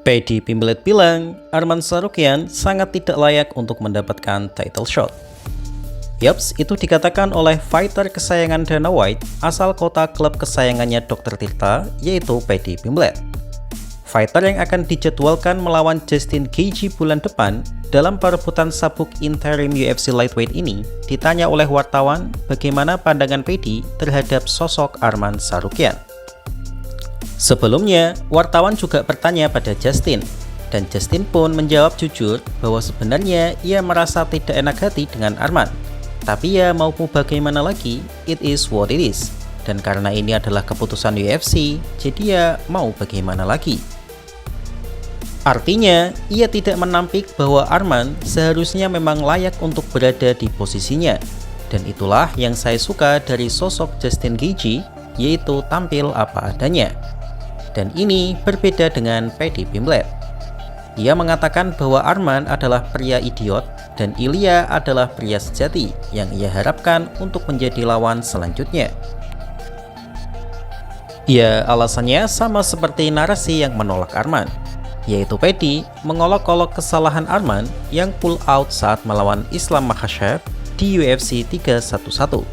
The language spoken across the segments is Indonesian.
Paddy Pimblett bilang Arman Tsarukyan sangat tidak layak untuk mendapatkan title shot. Yaps, itu dikatakan oleh fighter kesayangan Dana White asal kota klub kesayangannya Dr. Tirta, yaitu Paddy Pimblett. Fighter yang akan dijadwalkan melawan Justin Gaethje bulan depan dalam perebutan sabuk interim UFC lightweight ini ditanya oleh wartawan bagaimana pandangan Paddy terhadap sosok Arman Tsarukyan. Sebelumnya, wartawan juga bertanya pada Justin, dan Justin pun menjawab jujur bahwa sebenarnya ia merasa tidak enak hati dengan Arman. Tapi ya mau bagaimana lagi, it is what it is. Dan karena ini adalah keputusan UFC, jadi ya mau bagaimana lagi. Artinya, ia tidak menampik bahwa Arman seharusnya memang layak untuk berada di posisinya. Dan itulah yang saya suka dari sosok Justin Gaethje, yaitu tampil apa adanya. Dan ini berbeda dengan Paddy Pimblett. Ia mengatakan bahwa Arman adalah pria idiot dan Ilya adalah pria sejati yang ia harapkan untuk menjadi lawan selanjutnya. Ya, alasannya sama seperti narasi yang menolak Arman, yaitu Paddy mengolok-olok kesalahan Arman yang pull out saat melawan Islam Makhachev di UFC 311.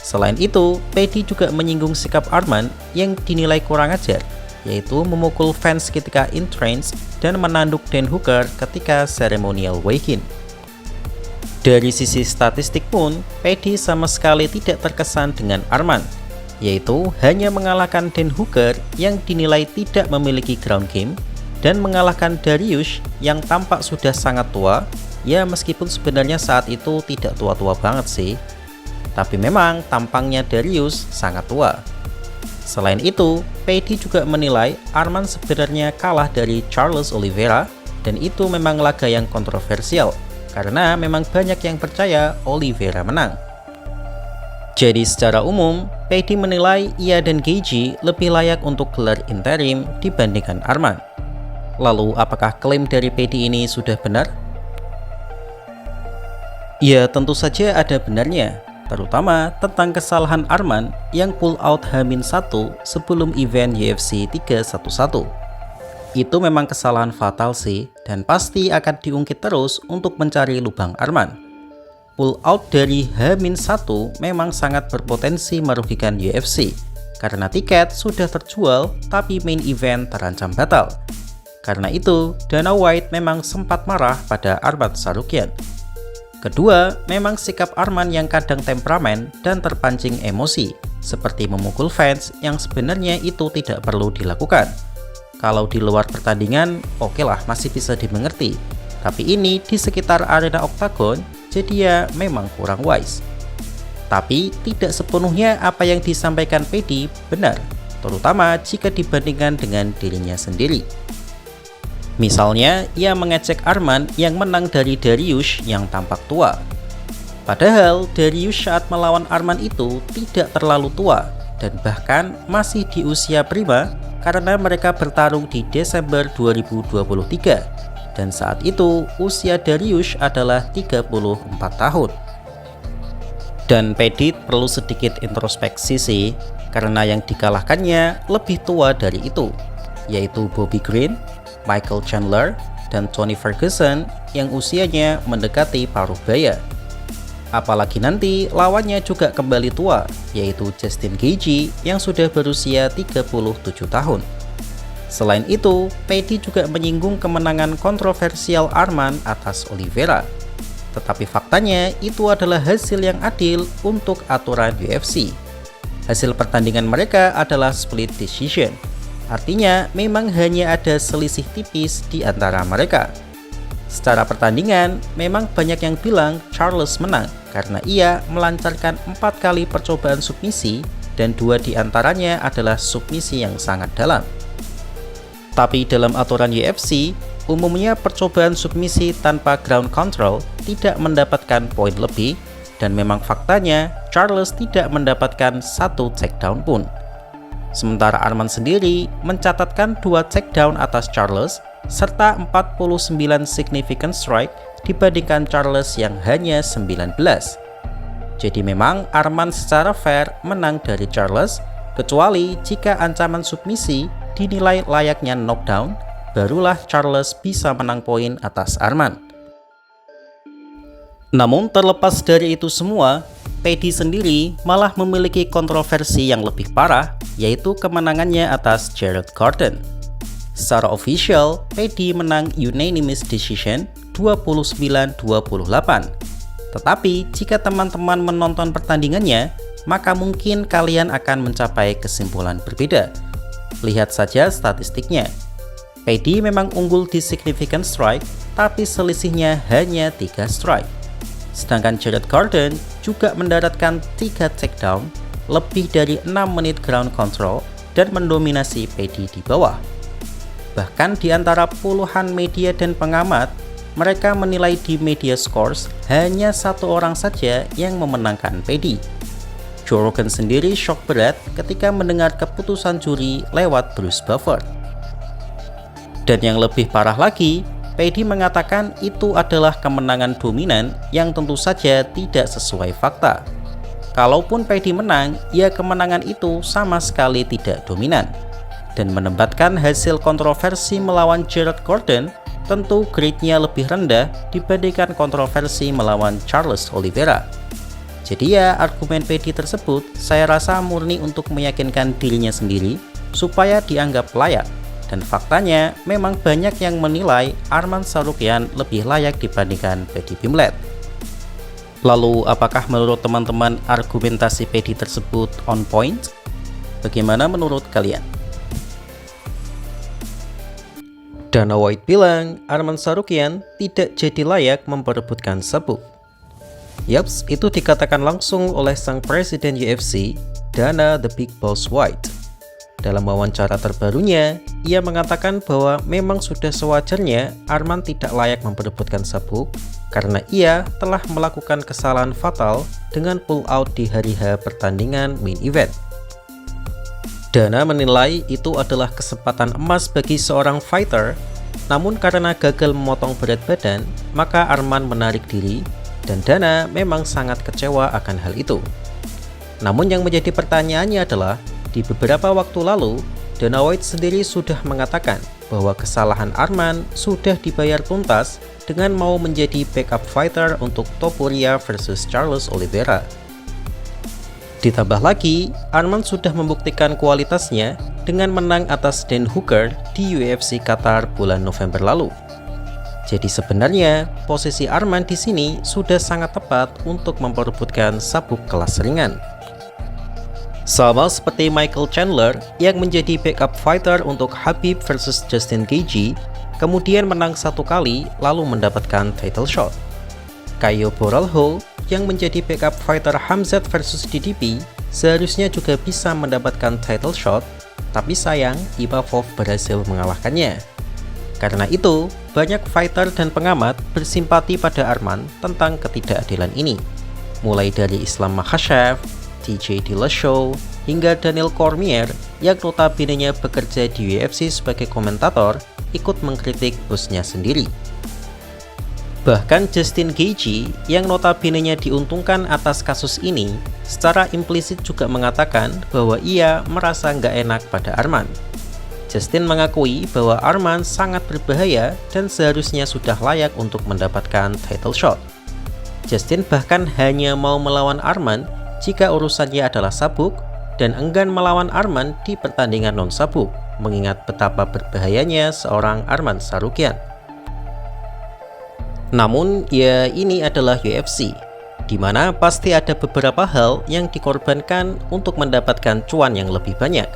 Selain itu, Paddy juga menyinggung sikap Arman yang dinilai kurang ajar, yaitu memukul fans ketika in trance dan menanduk Dan Hooker ketika ceremonial weigh-in. Dari sisi statistik pun, Paddy sama sekali tidak terkesan dengan Arman, yaitu hanya mengalahkan Dan Hooker yang dinilai tidak memiliki ground game dan mengalahkan Dariush yang tampak sudah sangat tua, ya meskipun sebenarnya saat itu tidak tua-tua banget sih. Tapi memang tampangnya Dariush sangat tua. Selain itu, Paddy juga menilai Arman sebenarnya kalah dari Charles Oliveira, dan itu memang laga yang kontroversial karena memang banyak yang percaya Oliveira menang. Jadi secara umum, Paddy menilai ia dan Gaethje lebih layak untuk gelar interim dibandingkan Arman. Lalu apakah klaim dari Paddy ini sudah benar? Ya, tentu saja ada benarnya, terutama tentang kesalahan Arman yang pull out H-1 sebelum event UFC 311. Itu memang kesalahan fatal sih, dan pasti akan diungkit terus untuk mencari lubang Arman. Pull out dari H-1 memang sangat berpotensi merugikan UFC, karena tiket sudah terjual tapi main event terancam batal. Karena itu, Dana White memang sempat marah pada Arman Tsarukyan. Kedua, memang sikap Arman yang kadang temperamen dan terpancing emosi, seperti memukul fans yang sebenarnya itu tidak perlu dilakukan. Kalau di luar pertandingan, oke lah masih bisa dimengerti. Tapi ini di sekitar arena oktagon, jadi ya memang kurang wise. Tapi tidak sepenuhnya apa yang disampaikan Paddy benar, terutama jika dibandingkan dengan dirinya sendiri. Misalnya, ia mengecek Arman yang menang dari Dariush yang tampak tua. Padahal, Dariush saat melawan Arman itu tidak terlalu tua dan bahkan masih di usia prima karena mereka bertarung di Desember 2023 dan saat itu usia Dariush adalah 34 tahun. Dan Paddy perlu sedikit introspeksi sih, karena yang dikalahkannya lebih tua dari itu, yaitu Bobby Green, Michael Chandler, dan Tony Ferguson yang usianya mendekati paruh baya. Apalagi nanti lawannya juga kembali tua, yaitu Justin Gaethje yang sudah berusia 37 tahun. Selain itu, Paddy juga menyinggung kemenangan kontroversial Arman atas Oliveira. Tetapi faktanya itu adalah hasil yang adil untuk aturan UFC. Hasil pertandingan mereka adalah split decision. Artinya memang hanya ada selisih tipis di antara mereka. Secara pertandingan, memang banyak yang bilang Charles menang karena ia melancarkan 4 kali percobaan submisi dan 2 di antaranya adalah submisi yang sangat dalam. Tapi dalam aturan UFC, umumnya percobaan submisi tanpa ground control tidak mendapatkan poin lebih, dan memang faktanya Charles tidak mendapatkan 1 takedown pun. Sementara Arman sendiri mencatatkan 2 takedown atas Charles serta 49 significant strike dibandingkan Charles yang hanya 19. Jadi memang Arman secara fair menang dari Charles, kecuali jika ancaman submisi dinilai layaknya knockdown barulah Charles bisa menang poin atas Arman. Namun terlepas dari itu semua, Paddy sendiri malah memiliki kontroversi yang lebih parah, yaitu kemenangannya atas Jared Gordon. Secara official, Paddy menang unanimous decision 29-28. Tetapi jika teman-teman menonton pertandingannya, maka mungkin kalian akan mencapai kesimpulan berbeda. Lihat saja statistiknya. Paddy memang unggul di significant strike, tapi selisihnya hanya 3 strike. Sedangkan Jared Gordon juga mendaratkan 3 takedown, lebih dari 6 menit ground control, dan mendominasi Paddy di bawah. Bahkan di antara puluhan media dan pengamat, mereka menilai di media scores hanya 1 orang saja yang memenangkan Paddy. Joe Rogan sendiri shock berat ketika mendengar keputusan juri lewat Bruce Buffer. Dan yang lebih parah lagi, Paddy mengatakan itu adalah kemenangan dominan yang tentu saja tidak sesuai fakta. Kalaupun Paddy menang, ya kemenangan itu sama sekali tidak dominan. Dan menempatkan hasil kontroversi melawan Jared Gordon tentu grade-nya lebih rendah dibandingkan kontroversi melawan Charles Oliveira. Jadi ya, argumen Paddy tersebut saya rasa murni untuk meyakinkan dirinya sendiri supaya dianggap layak. Dan faktanya memang banyak yang menilai Arman Tsarukyan lebih layak dibandingkan Paddy Pimblett. Lalu apakah menurut teman-teman argumentasi Paddy tersebut on point? Bagaimana menurut kalian? Dana White bilang Arman Tsarukyan tidak jadi layak memperebutkan sabuk. Yaps, itu dikatakan langsung oleh sang presiden UFC, Dana The Big Boss White. Dalam wawancara terbarunya, ia mengatakan bahwa memang sudah sewajarnya Arman tidak layak memperebutkan sabuk karena ia telah melakukan kesalahan fatal dengan pull out di hari H pertandingan main event. Dana menilai itu adalah kesempatan emas bagi seorang fighter, namun karena gagal memotong berat badan, maka Arman menarik diri dan Dana memang sangat kecewa akan hal itu. Namun yang menjadi pertanyaannya adalah, di beberapa waktu lalu, Dana White sendiri sudah mengatakan bahwa kesalahan Arman sudah dibayar tuntas dengan mau menjadi backup fighter untuk Topuria versus Charles Oliveira. Ditambah lagi, Arman sudah membuktikan kualitasnya dengan menang atas Dan Hooker di UFC Qatar bulan November lalu. Jadi sebenarnya posisi Arman di sini sudah sangat tepat untuk memperebutkan sabuk kelas ringan. Sama seperti Michael Chandler yang menjadi backup fighter untuk Khabib versus Justin Gaethje, kemudian menang 1 kali lalu mendapatkan title shot. Caio Borralho yang menjadi backup fighter Khamzat versus DDP seharusnya juga bisa mendapatkan title shot, tapi sayang Imavov berhasil mengalahkannya. Karena itu, banyak fighter dan pengamat bersimpati pada Arman tentang ketidakadilan ini. Mulai dari Islam Makhachev, TJ Dillashaw, hingga Daniel Cormier yang notabene-nya bekerja di UFC sebagai komentator ikut mengkritik bosnya sendiri. Bahkan Justin Gaethje yang notabene-nya diuntungkan atas kasus ini secara implisit juga mengatakan bahwa ia merasa nggak enak pada Arman. Justin mengakui bahwa Arman sangat berbahaya dan seharusnya sudah layak untuk mendapatkan title shot. Justin bahkan hanya mau melawan Arman jika urusannya adalah sabuk dan enggan melawan Arman di pertandingan non-sabuk, mengingat betapa berbahayanya seorang Arman Tsarukyan. Namun, ya ini adalah UFC, di mana pasti ada beberapa hal yang dikorbankan untuk mendapatkan cuan yang lebih banyak.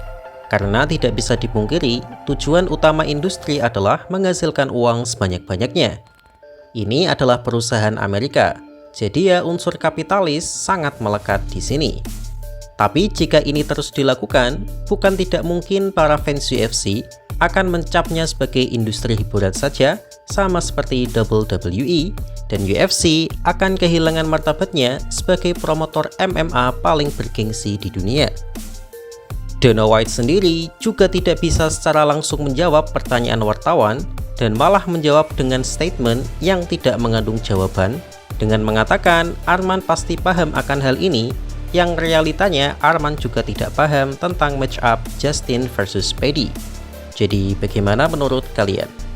Karena tidak bisa dipungkiri, tujuan utama industri adalah menghasilkan uang sebanyak-banyaknya. Ini adalah perusahaan Amerika, jadi ya unsur kapitalis sangat melekat di sini. Tapi jika ini terus dilakukan, bukan tidak mungkin para fans UFC akan mencapnya sebagai industri hiburan saja, sama seperti WWE, dan UFC akan kehilangan martabatnya sebagai promotor MMA paling bergengsi di dunia. Dana White sendiri juga tidak bisa secara langsung menjawab pertanyaan wartawan dan malah menjawab dengan statement yang tidak mengandung jawaban dengan mengatakan Arman pasti paham akan hal ini, yang realitanya Arman juga tidak paham tentang match up Justin versus Paddy. Jadi bagaimana menurut kalian?